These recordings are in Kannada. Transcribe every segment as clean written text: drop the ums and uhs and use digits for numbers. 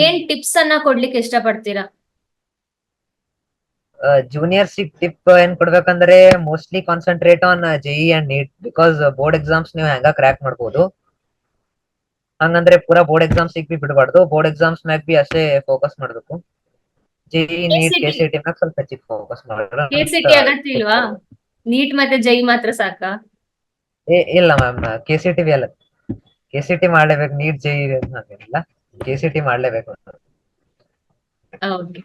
ಏನ್ ಟಿಪ್ಸ್ ಅನ್ನ ಕೊಡ್ಲಿಕ್ಕೆ ಇಷ್ಟಪಡ್ತೀರಾ? ಜೂನಿಯರ್ಸ್ ಟಿಪ್ ಏನ್ ಕೊಡ್ಬೇಕಂದ್ರೆ mostly concentrate on JEE and NEET, because board exams ನೀವು ಹೆಂಗ ಕ್ರ್ಯಾಕ್ ಮಾಡ್ಬೋದು. ಹಂಗಂದ್ರೆ ಪೂರಾ ಬೋರ್ಡ್ ಎಕ್ಸಾಮ್ಸ್ ಬಿ ಬಿಡಬಾರ್ದು, ಬೋರ್ಡ್ ಎಕ್ಸಾಮ್ಸ್ ಮ್ಯಾಗ ಬಿ ಅಷ್ಟೇ ಫೋಕಸ್ ಮಾಡ್ಬೇಕು. ಜೆಇ ನೀಟ್ ಕೆಸಿಟಿ ಕೆಸಿಟಿ ಮ್ಯಾಗ ಸ್ವಲ್ಪ ಹೆಚ್ಚಿಗೆ ಫೋಕಸ್ ಮಾಡಿದ್ರೆ ಅಂತ ಕೆಸಿಟಿ ಅಗತ್ಯ ಟಿಪ್ ಇಲ್ವಾ? ಕೊಡ್ಬೋದು. ನೀಟ್ ಮತ್ತೆ ಜೈ ಮಾತ್ರ ಸಾಕಾ? ಇಲ್ಲ ಮ್ಯಾಮ್, ಕೆಸಿಟಿ ಬಿ ಅಲ್ಲ, ಕೆಸಿಟಿ ಮಾಡ್ಲೇಬೇಕು, ನೀಟ್ ಜೆಇ ಹಾಗೇನಿಲ್ಲ, ಕೆಸಿಟಿ ಮಾಡ್ಲೇಬೇಕು. ಓಕೆ.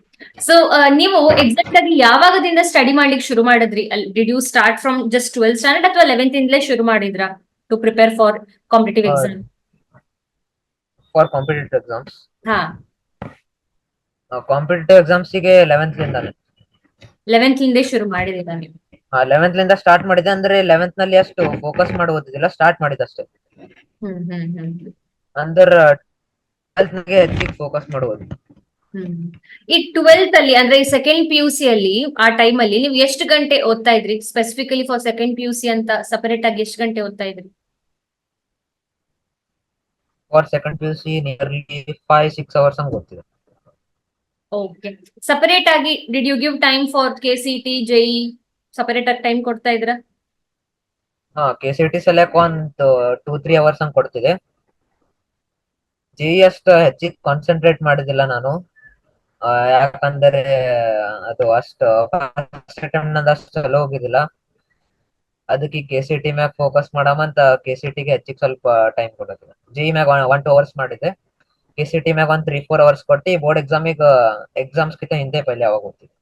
ಸೊ ನೀವು ಎಕ್ಸಾಕ್ಟ್ ಆಗಿ ಯಾವಾಗದಿಂದ ಸ್ಟಡಿ ಮಾಡ್ಲಿಕ್ಕೆ ಶುರು ಮಾಡಿದ್ರಿ? Did you start from just 12th standard ಅಥವಾ 11th ಇಂದಲೇ ಶುರು ಮಾಡಿದ್ರಾ to prepare for competitive exam? For competitive exams, ಹಾ, ಕಾಂಪಿಟೇಟಿವ್ ಎಕ್ಸಾಮ್ಸಿಗೆ 11th ಲಿಂದ. 11th ಇಂದೇ ಶುರು ಮಾಡಿದಿರಾ ನೀವು? 11th ಲಿಂದ ಸ್ಟಾರ್ಟ್ ಮಾಡಿದೆ, ಅಂದ್ರೆ 11th ನಲ್ಲಿ ಅಷ್ಟು ಫೋಕಸ್ ಮಾಡಿ ಓದಿದಿಲ್ಲ, ಸ್ಟಾರ್ಟ್ ಮಾಡಿದಷ್ಟೇ. ಹ್ಮ್ ಹ್ಮ್ ಹ್ಮ್ ಅಂದ್ರೆ 12th ನಾಗೆ ಹೆಚ್ಚಿಗೆ ಫೋಕಸ್ ಮಾಡುವುದು. ಹ್ಮ್. ಈ 12th ಅಲ್ಲಿ ಅಂದ್ರೆ ಈ ಸೆಕೆಂಡ್ ಪಿ ಯು ಸಿ ಅಲ್ಲಿ ಆ ಟೈಮ್ ಅಲ್ಲಿ ನೀವು ಎಷ್ಟು ಗಂಟೆ ಓದ್ತಾ ಇದ್ರಿ? Specifically for second P U C ಅಂತ ಸಪರೇಟ್ ಆಗಿ ಎಷ್ಟು ಗಂಟೆ ಓದ್ತಾ ಇದ್ರಿ? For second PUC nearly 5-6 hours ಹಂಗೆ ಗೊತ್ತಿದೆ. ಓಕೆ. ಸಪರೇಟ್ ಆಗಿ did you give time for KCET JEE? Separate ಆಗಿ ಟೈಮ್ ಕೊಡ್ತಾ ಇದ್ರ? ಹಾ, ಕೆಸಿಟಿ ಸೆಲೆಕ್ ಒಂದು 2-3 ಅವರ್ಸ್ ಹಂಗೆ ಕೊಡ್ತಿದೆ. ಜೆಇ ಅಷ್ಟು ಹೆಚ್ಚಿಗೆ ಕಾನ್ಸಂಟ್ರೇಟ್ ಮಾಡಿದಿಲ್ಲ ನಾನು, ಯಾಕಂದ್ರೆ ಅದು ಅಷ್ಟು ಫಸ್ಟ್ ಅಟೆಂಪ್ಟ್ ಅಷ್ಟು ಚಲೋ ಹೋಗಿದಿಲ್ಲ. ಅದಕ್ಕೆ ಕೆಸಿಟಿ ಮ್ಯಾಗ ಫೋಕಸ್ ಮಾಡಮಂತ ಕೆಸಿಟಿಗೆ ಹೆಚ್ಚಿಗೆ ಸ್ವಲ್ಪ ಟೈಮ್ ಕೊಡೋದಿಲ್ಲ. ಜೆಇ ಮ್ಯಾಗ 1-2 ಅವರ್ಸ್ ಮಾಡಿದೆ, ಕೆಸಿಟಿ ಮ್ಯಾಗ 3-4 ಅವರ್ಸ್ ಕೊಟ್ಟು ಬೋರ್ಡ್ ಎಕ್ಸಾಮ್ಸ್ ಕಿಂತ ಹಿಂದೆ ಪೈಲೆ ಅವಾಗ ಹೋಗ್ತಿದ್ದೆ.